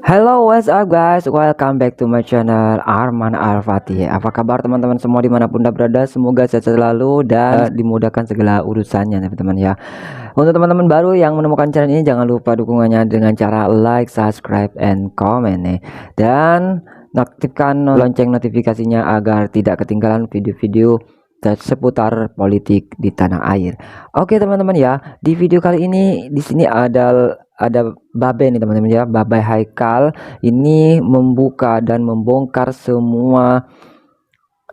Hello, what's up guys? Welcome back to my channel Arman Al-Fatih. Apa kabar teman-teman semua dimanapun anda berada? Semoga sehat selalu dan dimudahkan segala urusannya teman-teman ya. Untuk teman-teman baru yang menemukan channel ini, jangan lupa dukungannya dengan cara like, subscribe, and comment nih. Dan aktifkan lonceng notifikasinya agar tidak ketinggalan video-video seputar politik di tanah air. Oke teman-teman ya, di video kali ini di sini ada Babe nih teman-teman ya. Babe Haikal ini membuka dan membongkar semua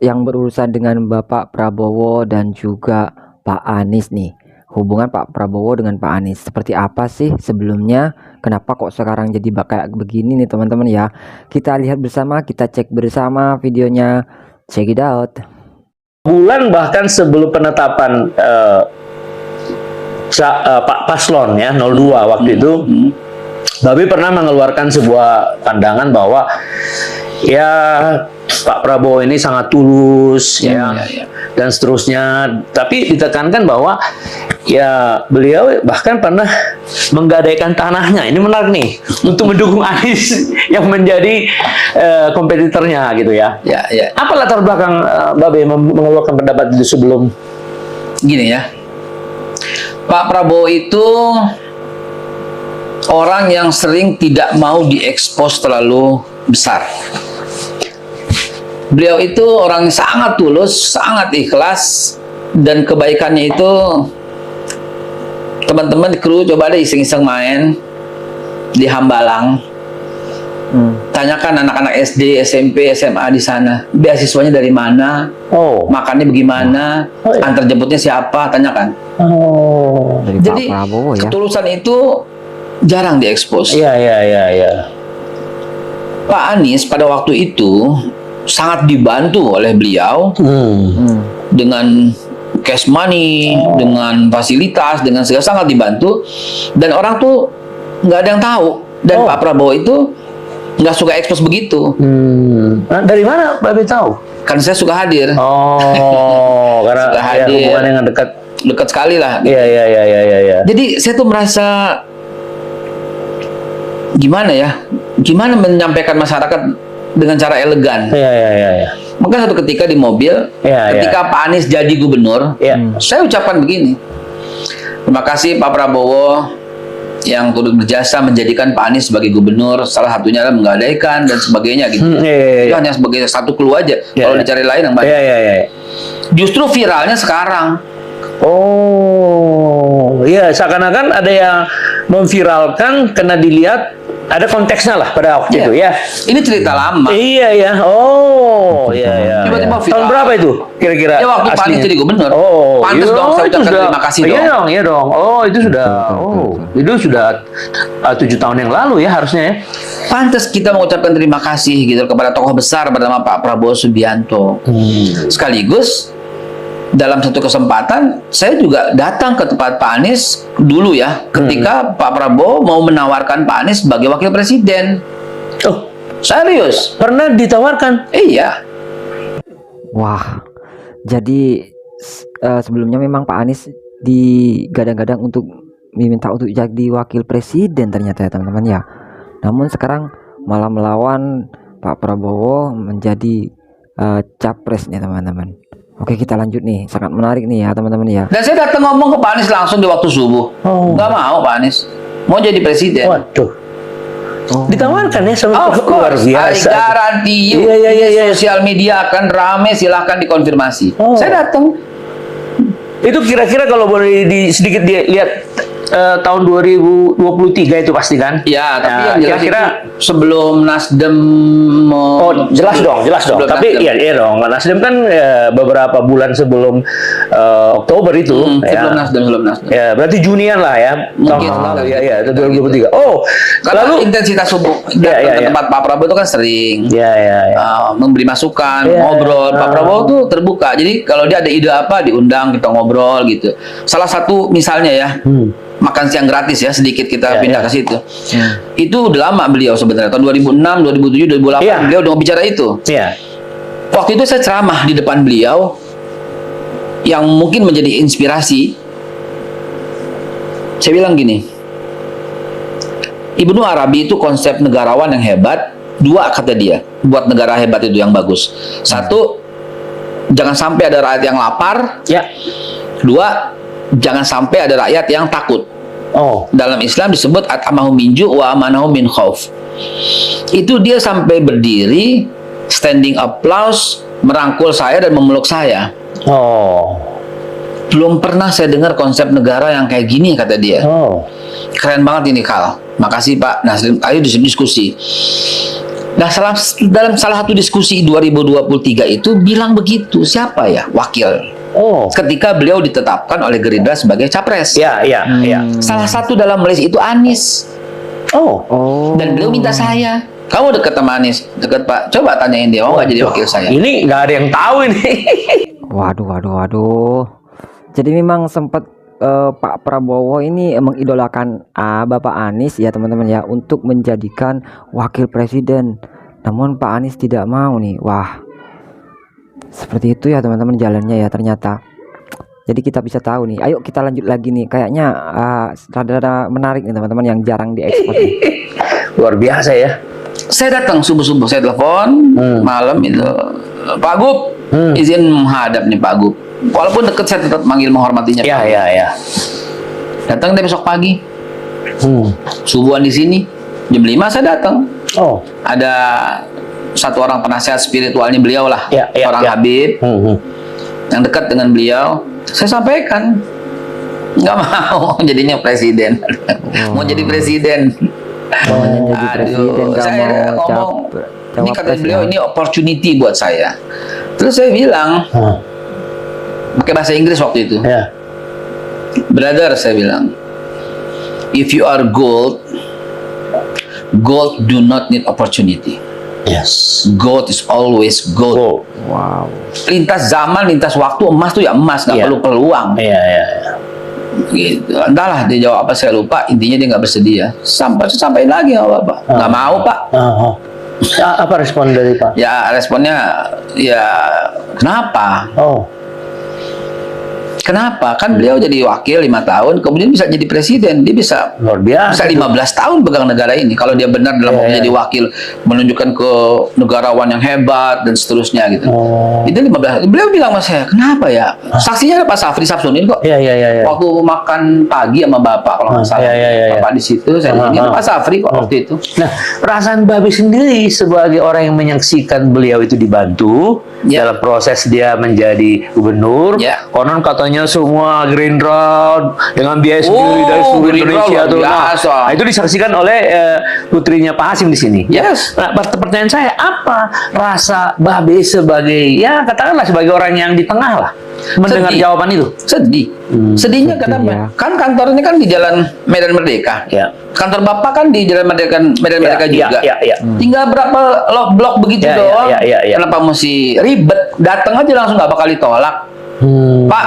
yang berurusan dengan Bapak Prabowo dan juga Pak Anies nih. Hubungan Pak Prabowo dengan Pak Anies seperti apa sih sebelumnya? Kenapa kok sekarang jadi kayak begini nih teman-teman ya? Kita lihat bersama, kita cek bersama videonya. Check it out. Bulan bahkan sebelum penetapan Pak Paslon ya 02 waktu itu, Babe pernah mengeluarkan sebuah pandangan bahwa ya Pak Prabowo ini sangat tulus ya, dan seterusnya, tapi ditekankan bahwa ya beliau bahkan pernah menggadaikan tanahnya, ini menarik nih, untuk mendukung Anies yang menjadi kompetitornya gitu ya. Apa latar belakang Babe mengeluarkan pendapat itu sebelum? Gini ya, Pak Prabowo itu orang yang sering tidak mau diekspos terlalu besar. Beliau itu orang yang sangat tulus, sangat ikhlas, dan kebaikannya itu teman-teman di kru coba deh iseng-iseng main di Hambalang. Tanyakan anak-anak SD, SMP, SMA di sana, beasiswanya dari mana, makannya bagaimana, antar jemputnya siapa, tanyakan. Dari Jadi Pak Prabowo ya. ketulusan itu jarang diekspos. Iya. Pak Anies pada waktu itu sangat dibantu oleh beliau dengan cash money, dengan fasilitas, dengan segala, sangat dibantu, dan orang tuh nggak ada yang tahu. Dan Pak Prabowo itu nggak suka ekspos begitu. Nah, dari mana Babe tahu? Kan saya suka hadir. Karena Suka ya, hadir. hubungannya yang Dekat sekali lah. Iya. Jadi saya tuh merasa gimana ya? Gimana menyampaikan masyarakat dengan cara elegan. Iya. Maka satu ketika di mobil, ketika Pak Anies jadi gubernur, saya ucapkan begini: terima kasih Pak Prabowo yang turut berjasa menjadikan Pak Anies sebagai gubernur. Salah satunya adalah menggadaikan dan sebagainya gitu. Itu hanya sebagai satu clue aja. Kalau dicari lain yang banyak. Justru viralnya sekarang. Iya, seakan-akan ada yang memviralkan karena dilihat ada konteksnya lah pada waktu itu ya. Ini cerita lama. Iya. Tiba-tiba viral. Tahun berapa itu kira-kira? Ya waktu Pak Anies jadi gubernur. Pantes dong saya ucapkan terima kasih dong. Iya dong. Itu sudah. Itu sudah 7 tahun yang lalu ya harusnya ya. Pantes kita mengucapkan terima kasih gitu kepada tokoh besar bernama Pak Prabowo Subianto. Sekaligus dalam satu kesempatan saya juga datang ke tempat Pak Anies dulu ya, ketika Pak Prabowo mau menawarkan Pak Anies sebagai wakil presiden. Serius? Pernah ditawarkan? Iya. Wah, jadi sebelumnya memang Pak Anies digadang-gadang untuk diminta untuk jadi wakil presiden ternyata ya teman-teman ya. Namun sekarang malah melawan Pak Prabowo menjadi capres nih teman-teman. Oke, kita lanjut nih, sangat menarik nih ya teman-teman ya. Dan saya datang ngomong ke Pak Anies langsung di waktu subuh. Nggak mau Pak Anies, mau jadi presiden. Waduh. Ditawarkan ya sama luar biasa. Garanti Iya. sosial media akan rame, silahkan dikonfirmasi. Saya datang. Itu kira-kira kalau boleh sedikit dilihat tahun 2023 itu pasti kan? Ya, tapi yang jelas kira-kira sebelum Nasdem. jelas dong. Tapi Nasdem. iya dong. Nasdem kan beberapa bulan sebelum Oktober itu. Sebelum Nasdem. Ya, berarti Junian lah ya. Mungkin. Iya, 2023. Karena lalu intensitas subuh ke tempat Pak Prabowo itu kan sering. Memberi masukan, ngobrol. Pak Prabowo tuh terbuka. Jadi kalau dia ada ide apa diundang, kita ngobrol gitu. Salah satu misalnya ya. Makan siang gratis ya, sedikit kita pindah ke situ. Itu udah lama beliau sebenarnya, tahun 2006, 2007, 2008 beliau udah bicara itu. Waktu itu saya ceramah di depan beliau yang mungkin menjadi inspirasi. Saya bilang gini, Ibnu Arabi itu konsep negarawan yang hebat. Dua kata dia, buat negara hebat itu yang bagus. Satu, jangan sampai ada rakyat yang lapar. Ya. Dua, jangan sampai ada rakyat yang takut. Oh. Dalam Islam disebut at'amahu min ju' wa amanahu min khauf. Itu dia sampai berdiri, standing applause, merangkul saya dan memeluk saya. Oh. Belum pernah saya dengar konsep negara yang kayak gini, kata dia. Oh. Keren banget ini, Kal. Makasih Pak Naslim. Ayo diskusi. Nah, dalam salah satu diskusi 2023 itu bilang begitu. Siapa ya wakil? Oh. Ketika beliau ditetapkan oleh Gerindra sebagai capres. Ya. Salah satu dalam list itu Anies. Oh. Dan beliau minta saya. Kamu dekat sama Anies? Dekat Pak. Coba tanyain dia. Mau nggak jadi wakil saya? Ini nggak ada yang tahu ini. Waduh. Jadi memang sempat Pak Prabowo ini mengidolakan Bapak Anies ya teman-teman ya, untuk menjadikan wakil presiden. Namun Pak Anies tidak mau nih. Wah, seperti itu ya teman-teman jalannya ya ternyata. Jadi kita bisa tahu nih. Ayo kita lanjut lagi nih. Kayaknya rada-rada menarik nih teman-teman, yang jarang diekspos nih. Luar biasa ya. Saya datang subuh-subuh, saya telepon malam itu, Pak Gub, izin menghadap nih Pak Gub. Walaupun deket, saya tetap manggil menghormatinya. Ya. Datang deh besok pagi. Subuhan di sini. Jam 5 saya datang. Oh. Ada satu orang penasehat spiritualnya beliau lah. Orang Habib. Yang dekat dengan beliau. Saya sampaikan. Nggak mau jadinya presiden. Mau jadi presiden. Saya ngomong. Ini kata beliau, ini opportunity buat saya. Terus saya bilang, pakai bahasa Inggris waktu itu. Brother, saya bilang, if you are gold do not need opportunity. Yes. Gold is always gold. Wow. Lintas zaman, lintas waktu, emas tuh ya emas, nggak perlu peluang. Iya. Gitu. Entahlah dia jawab apa, saya lupa. Intinya dia nggak bersedia. Sampaikan lagi nggak apa-apa. Nggak mau Pak. Apa respon dari Pak? Ya responnya ya kenapa? Kenapa? Kan beliau jadi wakil 5 tahun, kemudian bisa jadi presiden. Dia bisa luar biasa. Bisa 15 tahun pegang negara ini. Kalau dia benar dalam menjadi wakil, menunjukkan ke negarawan yang hebat dan seterusnya gitu. Itu 15. Beliau bilang sama saya, kenapa ya? Saksinya ada Pak Safri Samsunin kok. Iya. Waktu makan pagi sama Bapak kalau nggak salah. Bapak di situ, saya ini Pak Safri kok waktu itu. Nah, perasaan Babi sendiri sebagai orang yang menyaksikan beliau itu dibantu dalam proses dia menjadi gubernur. Konon katanya semua Gerindra dengan biaya sendiri dari seluruh Indonesia tuh. Nah, itu disaksikan oleh putrinya Pak Hasim di sini. Nah, pertanyaan saya, apa rasa Babe sebagai, ya katakanlah sebagai orang yang di tengah lah, mendengar jawaban itu? Sedih. Sedihnya kenapa? Kan kantornya kan di Jalan Medan Merdeka. Kantor Bapak kan di Jalan Merdeka juga. Tinggal berapa blok begitu doang. Kenapa mesti ribet? Datang aja langsung, nggak bakal ditolak. Pak,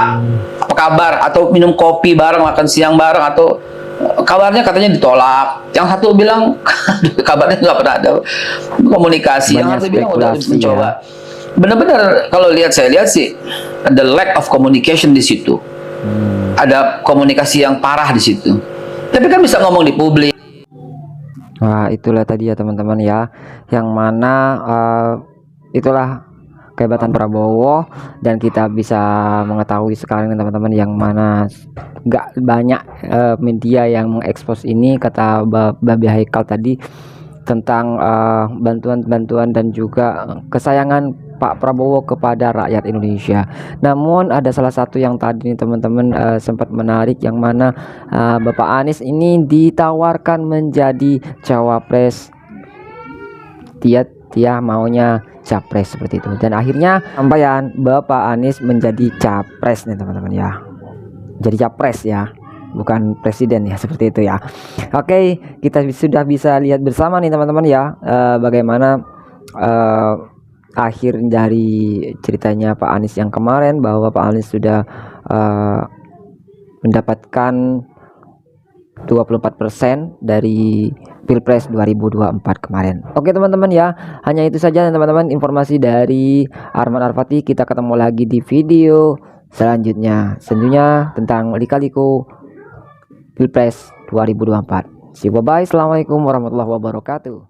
apa kabar? Atau minum kopi bareng, makan siang bareng, atau kabarnya katanya ditolak. Yang satu bilang kabarnya nggak pernah ada komunikasi. Yang satu bilang udah mencoba. Benar-benar kalau saya lihat sih ada lack of communication di situ. Ada komunikasi yang parah di situ. Tapi kan bisa ngomong di publik. Wah, itulah tadi ya teman-teman ya, yang mana itulah kehebatan Prabowo, dan kita bisa mengetahui sekarang teman-teman yang mana nggak banyak media yang mengekspos ini, kata Babi Haikal tadi tentang bantuan-bantuan dan juga kesayangan Pak Prabowo kepada rakyat Indonesia. Namun ada salah satu yang tadi teman-teman sempat menarik, yang mana Bapak Anies ini ditawarkan menjadi cawapres. Dia maunya capres seperti itu, dan akhirnya sampaian Bapak Anies menjadi capres nih teman-teman ya, jadi capres ya, bukan presiden ya, seperti itu ya. Oke, kita sudah bisa lihat bersama nih teman-teman ya, bagaimana akhir dari ceritanya Pak Anies yang kemarin, bahwa Pak Anies sudah mendapatkan 24% dari Pilpres 2024 kemarin. Oke teman-teman ya, hanya itu saja teman-teman informasi dari Arman Arfati. Kita ketemu lagi di video selanjutnya, tentunya tentang lika-liku Pilpres 2024. See you, bye bye. Assalamualaikum warahmatullahi wabarakatuh.